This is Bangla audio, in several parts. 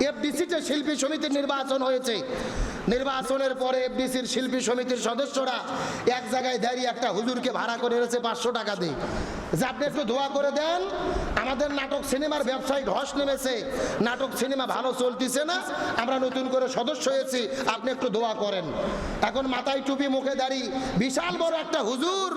এফডিসিতে শিল্পী সমিতির নির্বাচন হয়েছে। নির্বাচনের পরে এফডিসির শিল্পী সমিতির সদস্যরা এক জায়গায় দাঁড়িয়ে একটা হুজুরকে ভাড়া করে এনেছে 500 টাকা দিয়ে, যে আপনি একটু দোয়া করে দেন, আমাদের নাটক সিনেমার ব্যবসায় ধস নেমেছে, নাটক সিনেমা ভালো চলতেছে না, আমরা নতুন করে সদস্য হয়েছি, আপনি একটু দোয়া করেন। এখন মাথায় টুপি মুখে দাড়ি বিশাল বড় একটা হুজুর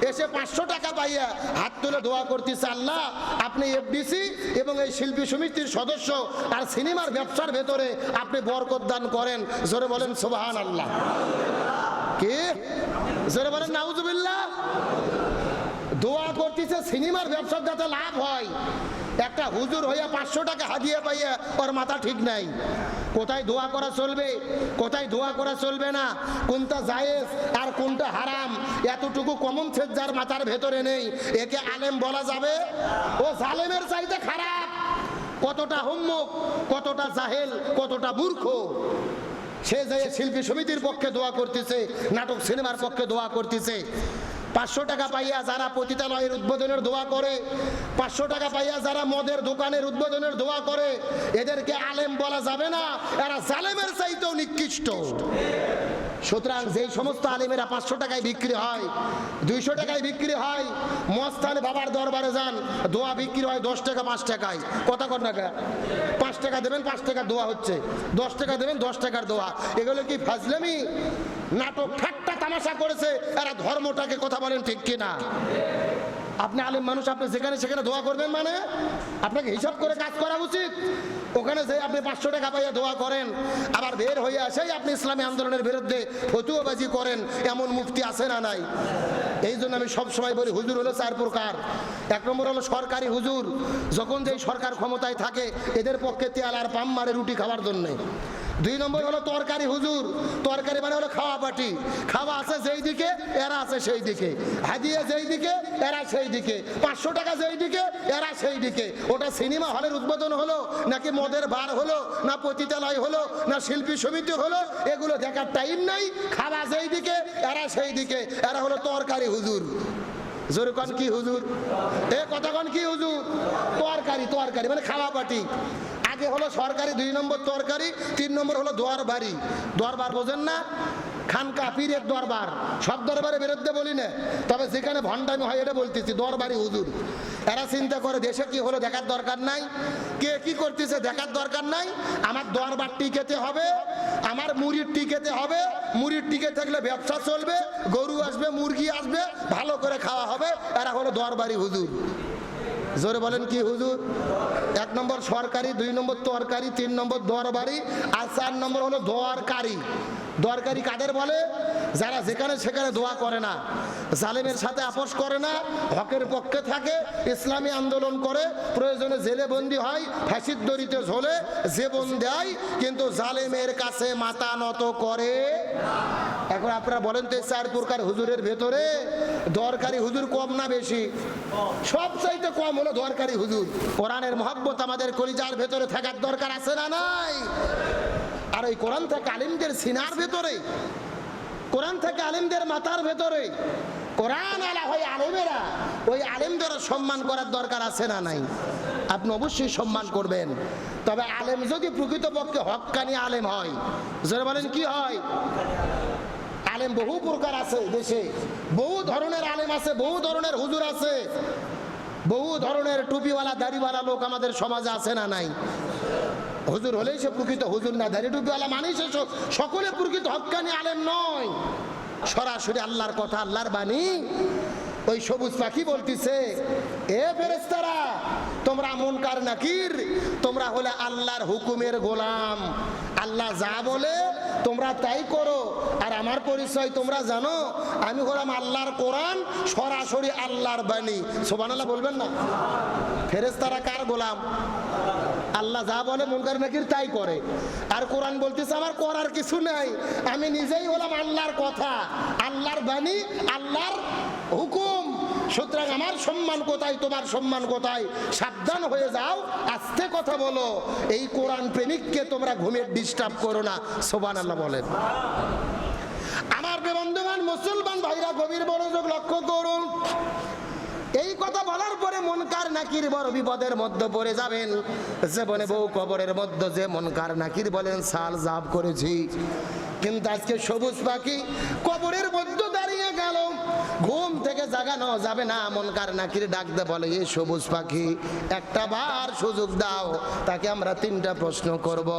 এসে 500 টাকা পাইয়া হাত তুলে দোয়া করতেছে, আল্লাহ আপনি এফডিসি এবং এই শিল্পী সমিতির সদস্য আর সিনেমার ব্যবসার ভেতরে আপনি বরকত দান করেন। জোরে বলেন সুবহানাল্লাহ। কি জোরে বলেন নাউজুবিল্লাহ। দোয়া করতেছে সিনেমার ব্যবসার যাতে লাভ হয়। একটা হুজুর হইয়া 500 টাকা হাদিয়া পাইয়া ওর মাথা ঠিক নাই। কোথায় দোয়া করা চলবে, কোথায় দোয়া করা চলবে না, কোনটা জায়েজ আর কোনটা হারাম, এতটুকু কমন সেন্স যার মাথার ভেতরে নেই, একে আলেম বলা যাবে? ও জালেমের চাইতে খারাপ। কতটা হুম্মুক, কতটা জাহেল, কতটা মূর্খ। সে যে শিল্পী সমিতির পক্ষে দোয়া করতেছে, নাটক সিনেমার পক্ষে দোয়া করতেছে। 500 টাকা পাইয়া যারা পতিতালয়ের উদ্বোধনের দোয়া করে, 500 টাকা পাইয়া যারা মদের দোকানের উদ্বোধনের দোয়া করে, এদেরকে আলেম বলা যাবে না, এরা জালেমের চাইতেও নিকৃষ্ট। সুতরাং যেই সমস্ত আলেমেরা 500 টাকায় বিক্রি হয়, 200 টাকায় বিক্রি হয়, মস্তানে বাবার দরবারে যান, দোয়া বিক্রি হয় 10 টাকা 5 টাকায়। কথা কর না, 5 টাকা দেবেন 5 টাকার দোয়া হচ্ছে, 10 টাকা দেবেন 10 টাকার দোয়া। এগুলো কি ফাজলামি? নাটক ঠাট্টা তামাশা করেছে এরা ধর্মটাকে। কথা বলেন ঠিক কিনা? আপনি আলেম মানুষ, আপনি যেখানে সেখানে দোয়া করবেন মানে আপনাকে হিসাব করে কাজ করা উচিত। ওখানে যে আপনি 500 টাকা পাইয়া দোয়া করেন, আবার বের হয়ে আসেই আপনি ইসলামী আন্দোলনের বিরুদ্ধে ফতুয়াবাজি করেন, এমন মুফতি আছে না নাই? এই জন্য আমি সবসময় বলি, হুজুর হলো 4 প্রকার। 1 নম্বর হলো সরকারি হুজুর, যখন যেই সরকার ক্ষমতায় থাকে এদের পক্ষে তেল আর পাম মারে রুটি খাওয়ার জন্যে। 2 নম্বর হলো তরকারি হুজুর, তরকারি মানে হলো খাওয়া পাটি, খাওয়া আছে যেই দিকে এরা আছে সেই দিকে, হাদিয়া যেই দিকে এরা সেই দিকে, 500 টাকা যেই দিকে এরা সেই দিকে। ওটা সিনেমা হলের উদ্বোধন হলো নাকি মদের বার হলো না পতিতালয় হলো না শিল্পী সমিতি হলো, এগুলো দেখার টাইম নাই। খাওয়া যেই দিকে এরা সেই দিকে, এরা হলো তরকারি হুজুর। জোরে কোন কি হুজুর? এ কথা কোন কি হুজুর? তরকারি, তরকারি মানে খাওয়া পাটি। আগে হলো সরকারি, 2 নম্বর তরকারি, 3 নম্বর হলো দোয়ার বাড়ি। দরবার বোঝেন না? খানকা পীরের দরবার। সব দরবারের বিরুদ্ধে বলি না, তবে যেখানে ভণ্ডামি হয় এটা বলতেছি। দরবারি হুজুর এরা চিন্তা করে দেশে কি হলো দেখার দরকার নাই, কে কি করতেছে দেখার দরকার নাই, আমার দরবার টিকেতে হবে, আমার মুড়ির টিকেতে হবে, মুড়ির টিকে থাকলে ব্যবসা চলবে, গরু আসবে, মুরগি আসবে, ভালো করে খাওয়া হবে। এরা হলো দরবারি হুজুর। জোরে বলেন কি হুজুর? 1 নম্বর সরকারি, 2 নম্বর তরকারি, 3 নম্বর দরবারি, আর 4 নম্বর হলো দোয়ারকারী। দরকারি কাদের বলে? যারা যেখানে সেখানে দোয়া করে না, জালেমের সাথে আপোষ করে না, হকের পক্ষে থাকে, ইসলামী আন্দোলন করে, প্রয়োজনে জেলে বন্দি হয়, ফাঁসির দড়িতে ঝোলে, জীবন দেয়, কিন্তু জালেমের কাছে মাথা নত করে। এখন আপনারা বলেন তো 4 প্রকার হুজুরের ভেতরে দরকারি হুজুর কম না বেশি? সবচাইতে কম হলো দরকারি হুজুর। কোরআনের মহব্বত আমাদের কলিজার ভেতরে থাকার দরকার আছে না নাই? আর ওই কোরআন থেকে আলিমদের সিনার ভেতরে, কোরআন থেকে আলিমদের মাথার ভেতরে, কোরআন আলা হয় আলেমেরা, ওই আলেমদের সম্মান করার দরকার আছে না নাই? আপনি অবশ্যই সম্মান করবেন। তবে আলেম যদি প্রকৃতপক্ষে হক্কানি আলেম হয়, যারা বলেন কি হয়? আলেম বহু প্রকার আছে দেশে, বহু ধরনের আলেম আছে, বহু ধরনের হুজুর আছে, বহু ধরনের টুপিওয়ালা দাড়িওয়ালা লোক আমাদের সমাজে আছে না নাই? হুজুর হলেই সে প্রকৃত হুজুর না, দাড়ি টুপিওয়ালা মানেই সে সকলে প্রকৃত হক্কানি আলেম নয়। সরাসরি আল্লাহর কথা, আল্লাহর বাণী। ওই সবুজ পাখি বলতিছে, এ ফেরেশতারা তোমরা মুনকার নাকির, তোমরা হলে আল্লাহর হুকুমের গোলাম। আল্লাহ যা বলে তোমরা তাই করো। আর আমার পরিচয় তোমরা জানো, আমি হলাম আল্লাহর কোরআন, সরাসরি আল্লাহর বাণী। সুবহানাল্লাহ বলবেন না? ফেরেশতারা কার গোলাম? আল্লাহ যা বলে মুনকার নাকির তাই করে। আর কোরআন বলতেছে আমার করার কিছু নাই, আমি নিজেই হলাম আল্লাহর কথা, আল্লাহর বাণী, আল্লাহর হুকুম। সুতরাং আমার সম্মান কোথায়, তোমার সম্মান কোথায়? সাবধান হয়ে যাও, আস্তে কথা বলো। এই কোরআন প্রেমিককে তোমরা ঘুমের ডিস্টার্ব করো না। সুবহানাল্লাহ বলেন। আমার বন্ধুগণ মুসলমান ভাইরা গভীর মনোযোগ লক্ষ্য করুন। এই কথা বলার পরে মুনকার নাকির বড় বিপদের মধ্যে পড়ে যাবেন। জীবনে বহু কবরের মধ্যে যে মুনকার নাকির বলেন সাল জাপ করেছি, কিন্তু আজকে সবুজ পাখি কবরের মধ্যে দাঁড়িয়ে গেল, ঘুম থেকে জাগানো যাবে না। মুনকার নাকির ডাকতে বলে, এই সবুজ পাখি একটা বার সুযোগ দাও, তাকে আমরা 3টা প্রশ্ন করব।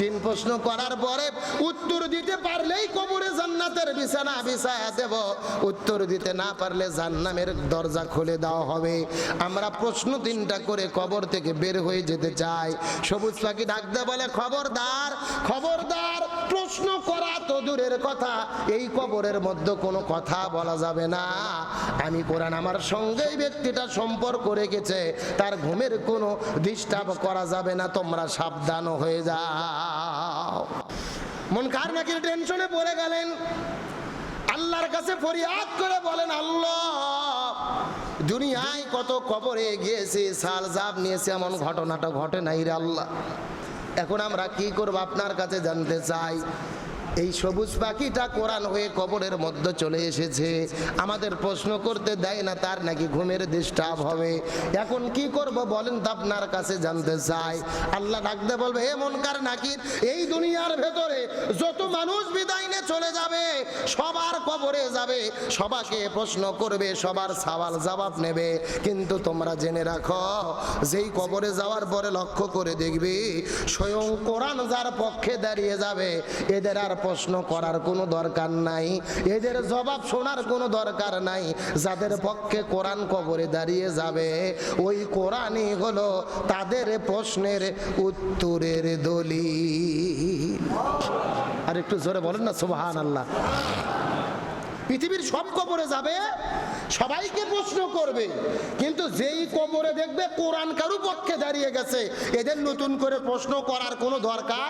3 প্রশ্ন করার পরে উত্তর দিতে পারলেই কবরে জান্নাতের বিছানা বিছায়া দেব, উত্তর দিতে না পারলে জাহান্নামের দরজা খুলে দেওয়া হবে। আমরা প্রশ্ন 3টা করে কবর থেকে বের হয়ে যেতে চাই। সবুজ পাখি ডাকতে বলে, খবরদার খবরদার, প্রশ্ন করা তো দূরের কথা, এই কবরের মধ্যে কোনো কথা বলা যাবে না। আমি কোরআন আমার সঙ্গে এই ব্যক্তিটা সম্পর্ক রেখেছে, তার ঘুমের কোনো ডিস্টার্ব করা যাবে না, তোমরা সাবধান হয়ে যাও। মুনকার নাকির টেনশনে পড়ে গেলেন, আল্লাহর কাছে ফরিয়াদ করে বলেন, আল্লাহ দুনিয়ায় কত কবরে গিয়েছি, সাল জাপ নিয়েছি, এমন ঘটনাটা ঘটে নাই রে আল্লাহ। এখন আমরা কি করব আপনার কাছে জানতে চাই। এই সবুজ পাখিটা কোরআন হয়ে কবরের মধ্যে চলে এসেছে, আমাদের প্রশ্ন করতে দেয় না, তার নাকি ঘুমের ডিস্টার্ব হবে। এখন কি করব বলেন তো, আপনার কাছে জানতে চাই। আল্লাহ ডাকতে বলবে, হে মুনকার নাকির, এই দুনিয়ার ভেতরে যত মানুষ বিদায় নিয়ে চলে যাবে, সবার কবরে যাবে, সবাকে প্রশ্ন করবে, সবার সওয়াল জবাব নেবে, কিন্তু তোমরা জেনে রাখো, যেই কবরে যাওয়ার পরে লক্ষ্য করে দেখবি স্বয়ং কোরআন যার পক্ষে দাঁড়িয়ে যাবে, এদের আর প্রশ্ন করার কোনো দরকার নাই, এদের জবাব শোনার কোনো দরকার নাই। যাদের পক্ষে কোরআন কবরে দাঁড়িয়ে যাবে, ওই কোরআনই হলো তাদের প্রশ্নের উত্তরের দলিল। আর একটু জোরে বলেন না সুবহানাল্লাহ। পৃথিবীর সব কবরে যাবে, সবাইকে প্রশ্ন করবে, কিন্তু যেই কবরে দেখবে কোরআন কারু পক্ষে দাঁড়িয়ে গেছে, এদের নতুন করে প্রশ্ন করার কোনো দরকার।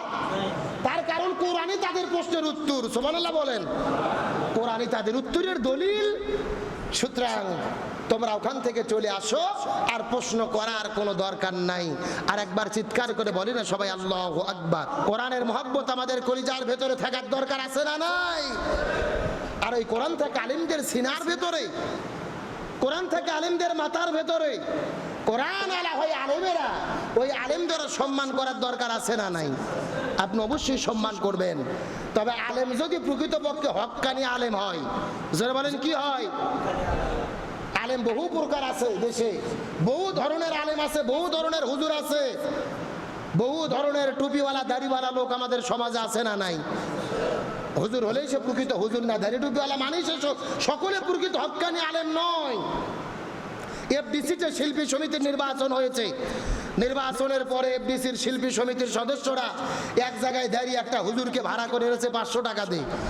তার কারণ কোরআনই তাদের প্রশ্নের উত্তর। সুবহানাল্লাহ বলেন, কোরআনই তাদের উত্তরের দলিল। সুতরাং তোমরা ওখান থেকে চলে আসো, আর প্রশ্ন করার কোনো দরকার নাই। আর একবার চিৎকার করে বলি না সবাই, আল্লাহু আকবার। কোরআনের মহব্বত আমাদের কলিজার ভেতরে থাকার দরকার আছে না নাই? আর ওই কোরআন থেকে আলিমদের সিনার ভেতরে, কোরআন থেকে আলিমদের মাথার ভেতরে, কোরআন আলা হয় আলেমেরা, ওই আলেমদের সম্মান করার দরকার আছে না নাই? আপনি অবশ্যই সম্মান করবেন, তবে আলেম যদি প্রকৃতপক্ষে হক্কানি আলেম হয়। যারা বলেন কি হয়? আলেম বহু প্রকার আছে দেশে, বহু ধরনের আলেম আছে, বহু ধরনের হুজুর আছে, বহু ধরনের টুপিওয়ালা দাড়িওয়ালা লোক আমাদের সমাজে আছে না নাই? হুজুর হলেই সে প্রকৃত হুজুর না, দাড়ি টুপিওয়ালা মানে সে সকলে প্রকৃত হক্কানি আলেম নয়। এফডিসিতে শিল্পী সমিতির নির্বাচন হয়েছে, নির্বাচনের পরে এফডিসির শিল্পী সমিতির সদস্যরা এক জায়গায় দাঁড়িয়ে একটা হুজুরকে ভাড়া করে এনেছে 500 টাকা দিয়ে।